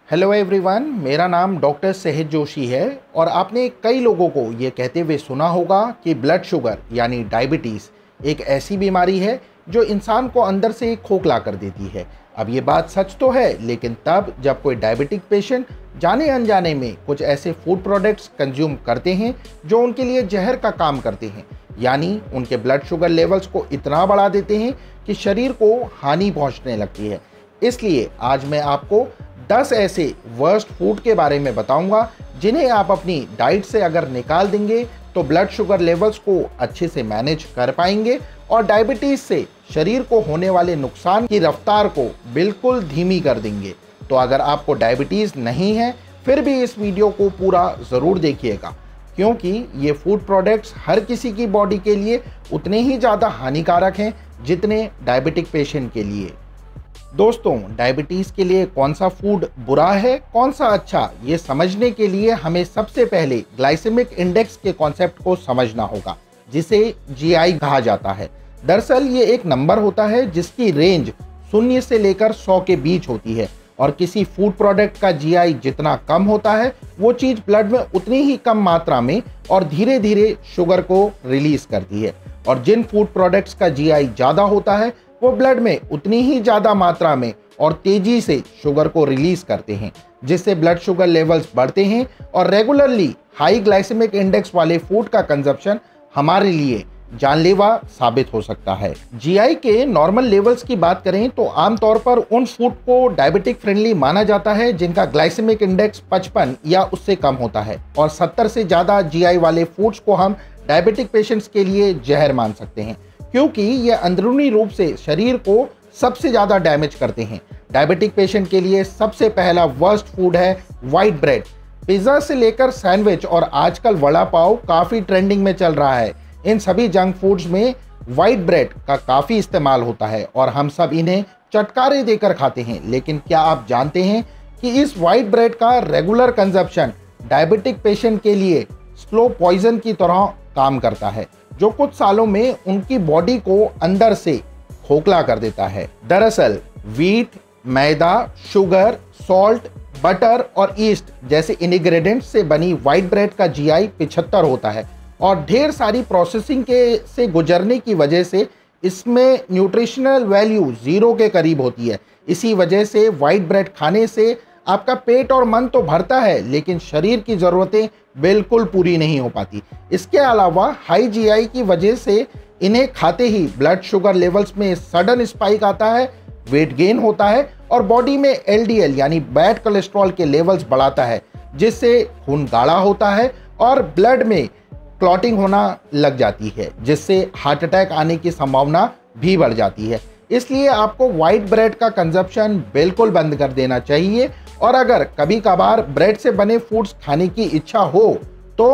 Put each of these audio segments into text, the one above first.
Hello everyone, मेरा नाम doctor सहज जोशी है और आपने कई लोगों को ये कहते हुए सुना होगा कि ब्लड शुगर यानी डायबिटीज़ एक ऐसी बीमारी है जो इंसान को अंदर से खोखला कर देती है। अब ये बात सच तो है, लेकिन तब जब कोई डायबिटिक पेशेंट जाने अनजाने में कुछ ऐसे फूड प्रोडक्ट्स कंज्यूम करते हैं जो उनके लिए जहर का काम करते हैं, यानी उनके ब्लड शुगर लेवल्स को इतना बढ़ा देते हैं कि शरीर को हानि पहुंचने लगती है। इसलिए आज मैं आपको 10 ऐसे वर्स्ट फूड के बारे में बताऊंगा जिन्हें आप अपनी डाइट से अगर निकाल देंगे तो ब्लड शुगर लेवल्स को अच्छे से मैनेज कर पाएंगे और डायबिटीज़ से शरीर को होने वाले नुकसान की रफ्तार को बिल्कुल धीमी कर देंगे। तो अगर आपको डायबिटीज़ नहीं है फिर भी इस वीडियो को पूरा ज़रूर देखिएगा, क्योंकि ये फूड प्रोडक्ट्स हर किसी की बॉडी के लिए उतने ही ज़्यादा हानिकारक हैं जितने डायबिटिक पेशेंट के लिए। दोस्तों, डायबिटीज़ के लिए कौन सा फूड बुरा है, कौन सा अच्छा, ये समझने के लिए हमें सबसे पहले ग्लाइसेमिक इंडेक्स के कॉन्सेप्ट को समझना होगा, जिसे जीआई कहा जाता है। दरअसल ये एक नंबर होता है जिसकी रेंज 0 से लेकर 100 के बीच होती है और किसी फूड प्रोडक्ट का जीआई जितना कम होता है वो चीज़ ब्लड में उतनी ही कम मात्रा में और धीरे धीरे शुगर को रिलीज करती है, और जिन फूड प्रोडक्ट्स का जीआई ज़्यादा होता है वो ब्लड में उतनी ही ज़्यादा मात्रा में और तेज़ी से शुगर को रिलीज करते हैं, जिससे ब्लड शुगर लेवल्स बढ़ते हैं और रेगुलरली हाई ग्लाइसेमिक इंडेक्स वाले फूड का कंजप्शन हमारे लिए जानलेवा साबित हो सकता है। जीआई के नॉर्मल लेवल्स की बात करें तो आमतौर पर उन फूड को डायबिटिक फ्रेंडली माना जाता है जिनका ग्लाइसेमिक इंडेक्स 55 या उससे कम होता है, और 70 से ज़्यादा जीआई वाले फूड्स को हम डायबिटिक पेशेंट्स के लिए जहर मान सकते हैं, क्योंकि ये अंदरूनी रूप से शरीर को सबसे ज़्यादा डैमेज करते हैं। डायबिटिक पेशेंट के लिए सबसे पहला वर्स्ट फूड है वाइट ब्रेड। पिज़्ज़ा से लेकर सैंडविच और आजकल वड़ा पाव काफ़ी ट्रेंडिंग में चल रहा है। इन सभी जंक फूड्स में वाइट ब्रेड का काफ़ी इस्तेमाल होता है और हम सब इन्हें चटकारे देकर खाते हैं, लेकिन क्या आप जानते हैं कि इस वाइट ब्रेड का रेगुलर कंजप्शन डायबिटिक पेशेंट के लिए स्लो पॉइजन की तरह काम करता है, जो कुछ सालों में उनकी बॉडी को अंदर से खोखला कर देता है। दरअसल वीट, मैदा, शुगर, सॉल्ट, बटर और ईस्ट जैसे इंग्रेडिएंट्स से बनी वाइट ब्रेड का जीआई 75 होता है, और ढेर सारी प्रोसेसिंग से गुजरने की वजह से इसमें न्यूट्रिशनल वैल्यू 0 के करीब होती है। इसी वजह से वाइट ब्रेड खाने से आपका पेट और मन तो भरता है, लेकिन शरीर की ज़रूरतें बिल्कुल पूरी नहीं हो पाती। इसके अलावा हाई जीआई की वजह से इन्हें खाते ही ब्लड शुगर लेवल्स में सडन स्पाइक आता है, वेट गेन होता है और बॉडी में एलडीएल यानी बैड कोलेस्ट्रॉल के लेवल्स बढ़ाता है, जिससे खून गाढ़ा होता है और ब्लड में क्लॉटिंग होना लग जाती है, जिससे हार्ट अटैक आने की संभावना भी बढ़ जाती है। इसलिए आपको वाइट ब्रेड का कंजप्शन बिल्कुल बंद कर देना चाहिए, और अगर कभी कभार ब्रेड से बने फूड्स खाने की इच्छा हो तो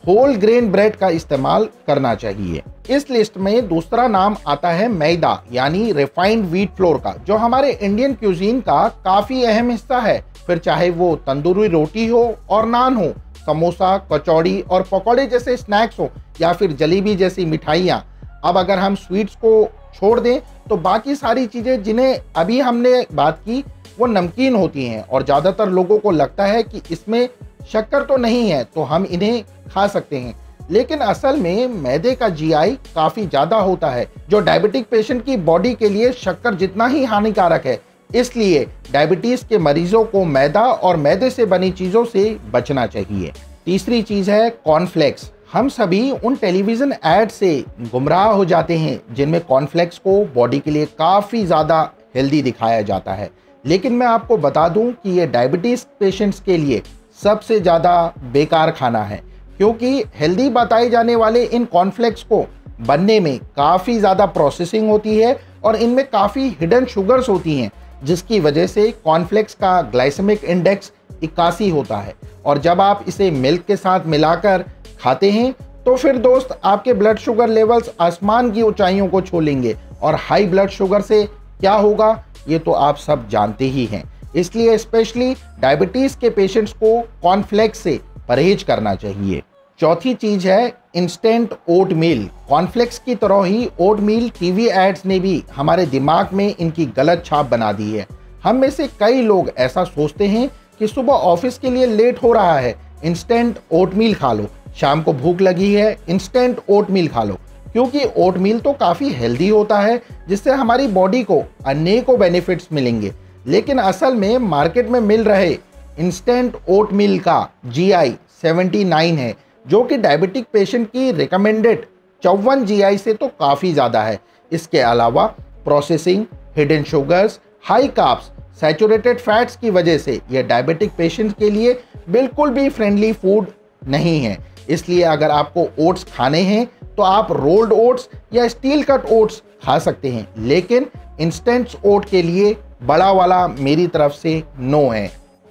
होल ग्रेन ब्रेड का इस्तेमाल करना चाहिए। इस लिस्ट में दूसरा नाम आता है मैदा यानी रिफाइंड व्हीट फ्लोर का, जो हमारे इंडियन क्यूजीन का काफ़ी अहम हिस्सा है। फिर चाहे वो तंदूरी रोटी हो और नान हो, समोसा, कचौड़ी और पकौड़े जैसे स्नैक्स हो, या फिर जलेबी जैसी मिठाइयाँ। अब अगर हम स्वीट्स को छोड़ दें तो बाकी सारी चीज़ें जिन्हें अभी हमने बात की वो नमकीन होती हैं, और ज़्यादातर लोगों को लगता है कि इसमें शक्कर तो नहीं है तो हम इन्हें खा सकते हैं, लेकिन असल में मैदे का जीआई काफ़ी ज़्यादा होता है, जो डायबिटिक पेशेंट की बॉडी के लिए शक्कर जितना ही हानिकारक है। इसलिए डायबिटीज़ के मरीजों को मैदा और मैदे से बनी चीज़ों से बचना चाहिए। तीसरी चीज़ है कॉर्नफ्लेक्स। हम सभी उन टेलीविज़न ऐड से गुमराह हो जाते हैं जिनमें कॉर्नफ्लेक्स को बॉडी के लिए काफ़ी ज़्यादा हेल्दी दिखाया जाता है, लेकिन मैं आपको बता दूं कि ये डायबिटीज़ पेशेंट्स के लिए सबसे ज़्यादा बेकार खाना है, क्योंकि हेल्दी बताए जाने वाले इन कॉर्नफ्लेक्स को बनने में काफ़ी ज़्यादा प्रोसेसिंग होती है और इनमें काफ़ी हिडन शुगर्स होती हैं, जिसकी वजह से कॉर्नफ्लेक्स का ग्लाइसेमिक इंडेक्स 81 होता है, और जब आप इसे मिल्क के साथ मिलाकर खाते हैं तो फिर दोस्त आपके ब्लड शुगर लेवल्स आसमान की ऊंचाइयों को छू लेंगे, और हाई ब्लड शुगर से क्या होगा ये तो आप सब जानते ही हैं। इसलिए स्पेशली डायबिटीज़ के पेशेंट्स को कॉर्नफ्लेक्स से परहेज करना चाहिए। चौथी चीज़ है इंस्टेंट ओट मील। कॉर्नफ्लेक्स की तरह ही ओट मील टीवी एड्स ने भी हमारे दिमाग में इनकी गलत छाप बना दी है। हम में से कई लोग ऐसा सोचते हैं कि सुबह ऑफिस के लिए लेट हो रहा है, इंस्टेंट ओटमील खा लो। शाम को भूख लगी है, इंस्टेंट ओटमील खा लो, क्योंकि ओटमील तो काफ़ी हेल्दी होता है, जिससे हमारी बॉडी को अनेकों बेनिफिट्स मिलेंगे। लेकिन असल में मार्केट में मिल रहे इंस्टेंट ओटमील का GI 79 है, जो कि डायबिटिक पेशेंट की रिकमेंडेड 54 GI से तो काफ़ी ज़्यादा है। इसके अलावा processing, hidden sugars, high carbs, saturated fats की वजह से यह डायबिटिक पेशेंट के लिए बिल्कुल भी फ्रेंडली फूड नहीं है। इसलिए अगर आपको ओट्स खाने हैं तो आप रोल्ड ओट्स या स्टील कट ओट्स खा सकते हैं, लेकिन इंस्टेंट ओट के लिए बड़ा वाला मेरी तरफ से नो है।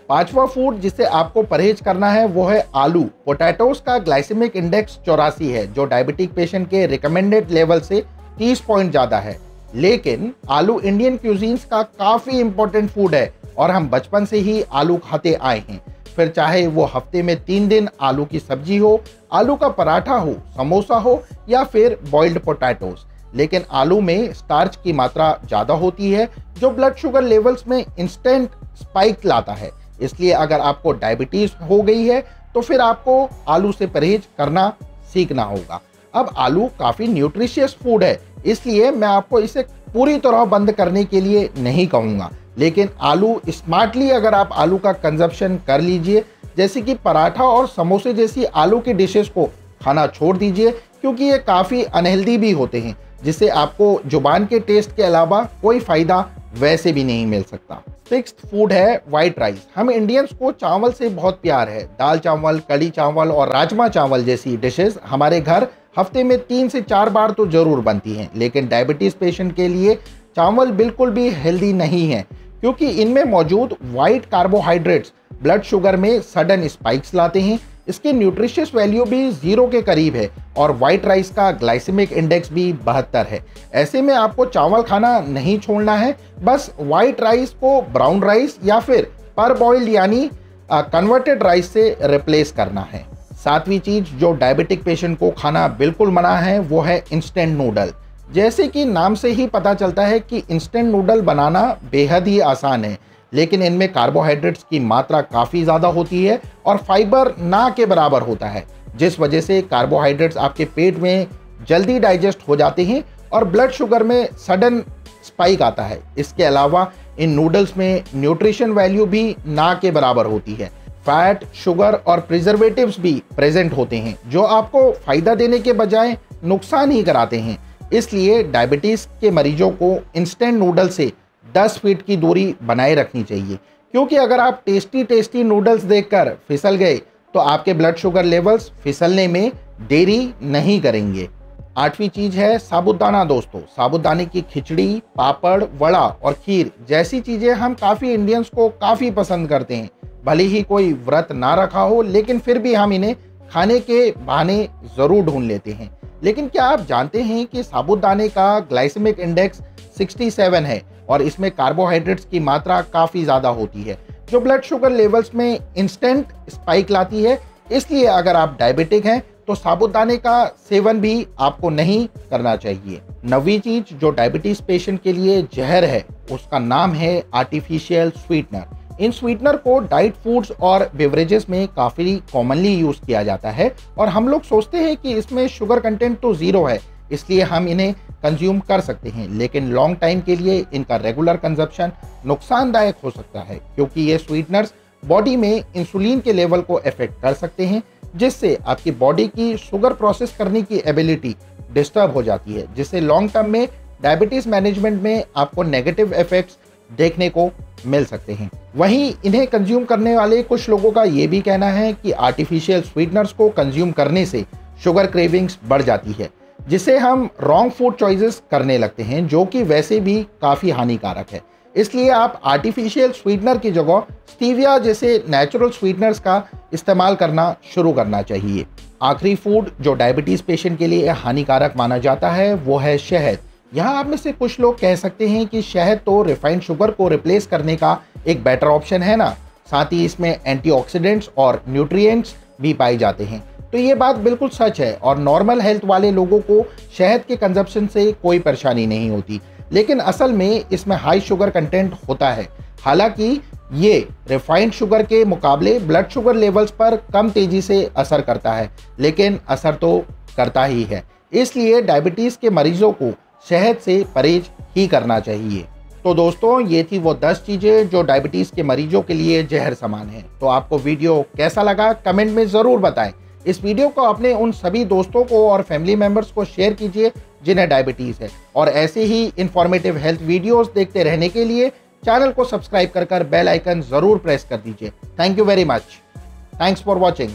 पांचवा फूड जिससे आपको परहेज करना है वो है आलू। पोटैटोज का ग्लाइसेमिक इंडेक्स 84 है, जो डायबिटिक पेशेंट के रिकमेंडेड लेवल से 30 पॉइंट ज़्यादा है। लेकिन आलू इंडियन क्यूजीन्स का काफ़ी इंपॉर्टेंट फूड है और हम बचपन से ही आलू खाते आए हैं। फिर चाहे वो हफ्ते में 3 दिन आलू की सब्जी हो, आलू का पराठा हो, समोसा हो या फिर बॉइल्ड पोटैटोज। लेकिन आलू में स्टार्च की मात्रा ज़्यादा होती है, जो ब्लड शुगर लेवल्स में इंस्टेंट स्पाइक लाता है। इसलिए अगर आपको डायबिटीज़ हो गई है तो फिर आपको आलू से परहेज करना सीखना होगा। अब आलू काफ़ी न्यूट्रिशियस फूड है, इसलिए मैं आपको इसे पूरी तरह बंद करने के लिए नहीं कहूँगा, लेकिन आलू स्मार्टली अगर आप आलू का कंजप्शन कर लीजिए, जैसे कि पराठा और समोसे जैसी आलू की डिशेस को खाना छोड़ दीजिए, क्योंकि ये काफ़ी अनहेल्दी भी होते हैं, जिससे आपको जुबान के टेस्ट के अलावा कोई फ़ायदा वैसे भी नहीं मिल सकता। सिक्स्थ फूड है वाइट राइस। हम इंडियंस को चावल से बहुत प्यार है। दाल चावल, कड़ी चावल और राजमा चावल जैसी डिशेस हमारे घर हफ्ते में 3 से 4 बार तो ज़रूर बनती हैं। लेकिन डायबिटीज़ पेशेंट के लिए चावल बिल्कुल भी हेल्दी नहीं है, क्योंकि इनमें मौजूद वाइट कार्बोहाइड्रेट्स ब्लड शुगर में सडन स्पाइक्स लाते हैं। इसकी न्यूट्रिशियस वैल्यू भी 0 के करीब है और वाइट राइस का ग्लाइसेमिक इंडेक्स भी 72 है। ऐसे में आपको चावल खाना नहीं छोड़ना है, बस वाइट राइस को ब्राउन राइस या फिर पर बॉइल्ड यानी कन्वर्टेड राइस से रिप्लेस करना है। सातवीं चीज़ जो डायबिटिक पेशेंट को खाना बिल्कुल मना है वो है इंस्टेंट नूडल। जैसे कि नाम से ही पता चलता है कि इंस्टेंट नूडल बनाना बेहद ही आसान है, लेकिन इनमें कार्बोहाइड्रेट्स की मात्रा काफ़ी ज़्यादा होती है और फाइबर ना के बराबर होता है, जिस वजह से कार्बोहाइड्रेट्स आपके पेट में जल्दी डाइजेस्ट हो जाते हैं और ब्लड शुगर में सडन स्पाइक आता है। इसके अलावा इन नूडल्स में न्यूट्रिशन वैल्यू भी ना के बराबर होती है। फैट, शुगर और प्रिजर्वेटिव्स भी प्रेजेंट होते हैं, जो आपको फ़ायदा देने के बजाय नुकसान ही कराते हैं। इसलिए डायबिटीज़ के मरीजों को इंस्टेंट नूडल से 10 फीट की दूरी बनाए रखनी चाहिए, क्योंकि अगर आप टेस्टी नूडल्स देखकर फिसल गए तो आपके ब्लड शुगर लेवल्स फिसलने में देरी नहीं करेंगे। आठवीं चीज़ है साबूदाना। दोस्तों, साबूदाने की खिचड़ी, पापड़, वड़ा और खीर जैसी चीज़ें हम काफ़ी इंडियंस को काफ़ी पसंद करते हैं। भले ही कोई व्रत ना रखा हो, लेकिन फिर भी हम इन्हें खाने के बहाने ज़रूर ढूंढ लेते हैं। लेकिन क्या आप जानते हैं कि साबूदाने का ग्लाइसेमिक इंडेक्स 67 है और इसमें कार्बोहाइड्रेट्स की मात्रा काफ़ी ज़्यादा होती है, जो ब्लड शुगर लेवल्स में इंस्टेंट स्पाइक लाती है। इसलिए अगर आप डायबिटिक हैं तो साबूदाने का सेवन भी आपको नहीं करना चाहिए। नवीं चीज़ जो डायबिटीज़ पेशेंट के लिए जहर है, उसका नाम है आर्टिफिशियल स्वीटनर। इन स्वीटनर को डाइट फूड्स और बेवरेजेस में काफ़ी कॉमनली यूज़ किया जाता है और हम लोग सोचते हैं कि इसमें शुगर कंटेंट तो 0 है, इसलिए हम इन्हें कंज्यूम कर सकते हैं। लेकिन लॉन्ग टाइम के लिए इनका रेगुलर कंजप्शन नुकसानदायक हो सकता है, क्योंकि ये स्वीटनर्स बॉडी में इंसुलिन के लेवल को अफेक्ट कर सकते हैं, जिससे आपकी बॉडी की शुगर प्रोसेस करने की एबिलिटी डिस्टर्ब हो जाती है, जिससे लॉन्ग टर्म में डायबिटीज़ मैनेजमेंट में आपको नेगेटिव इफेक्ट्स देखने को मिल सकते हैं। वहीं इन्हें कंज्यूम करने वाले कुछ लोगों का ये भी कहना है कि आर्टिफिशियल स्वीटनर्स को कंज्यूम करने से शुगर क्रेविंग्स बढ़ जाती है, जिससे हम रॉन्ग फूड चॉइसेस करने लगते हैं, जो कि वैसे भी काफ़ी हानिकारक है। इसलिए आप आर्टिफिशियल स्वीटनर की जगह स्टीविया जैसे नेचुरल स्वीटनर्स का इस्तेमाल करना शुरू करना चाहिए। आखिरी फूड जो डायबिटीज़ पेशेंट के लिए हानिकारक माना जाता है वो है शहद। यहाँ आप में से कुछ लोग कह सकते हैं कि शहद तो रिफाइंड शुगर को रिप्लेस करने का एक बेटर ऑप्शन है ना, साथ ही इसमें एंटीऑक्सीडेंट्स और न्यूट्रिएंट्स भी पाए जाते हैं। तो ये बात बिल्कुल सच है और नॉर्मल हेल्थ वाले लोगों को शहद के कंजप्शन से कोई परेशानी नहीं होती, लेकिन असल में इसमें हाई शुगर कंटेंट होता है। हालांकि ये रिफाइंड शुगर के मुकाबले ब्लड शुगर लेवल्स पर कम तेजी से असर करता है, लेकिन असर तो करता ही है। इसलिए डायबिटीज़ के मरीजों को शहद से परहेज ही करना चाहिए। तो दोस्तों, ये थी वो 10 चीज़ें जो डायबिटीज़ के मरीजों के लिए जहर समान है। तो आपको वीडियो कैसा लगा कमेंट में ज़रूर बताएं। इस वीडियो को अपने उन सभी दोस्तों को और फैमिली मेम्बर्स को शेयर कीजिए जिन्हें डायबिटीज़ है, और ऐसे ही इंफॉर्मेटिव हेल्थ वीडियोस देखते रहने के लिए चैनल को सब्सक्राइब कर बेल आइकन ज़रूर प्रेस कर दीजिए। Thank you very much. Thanks for watching.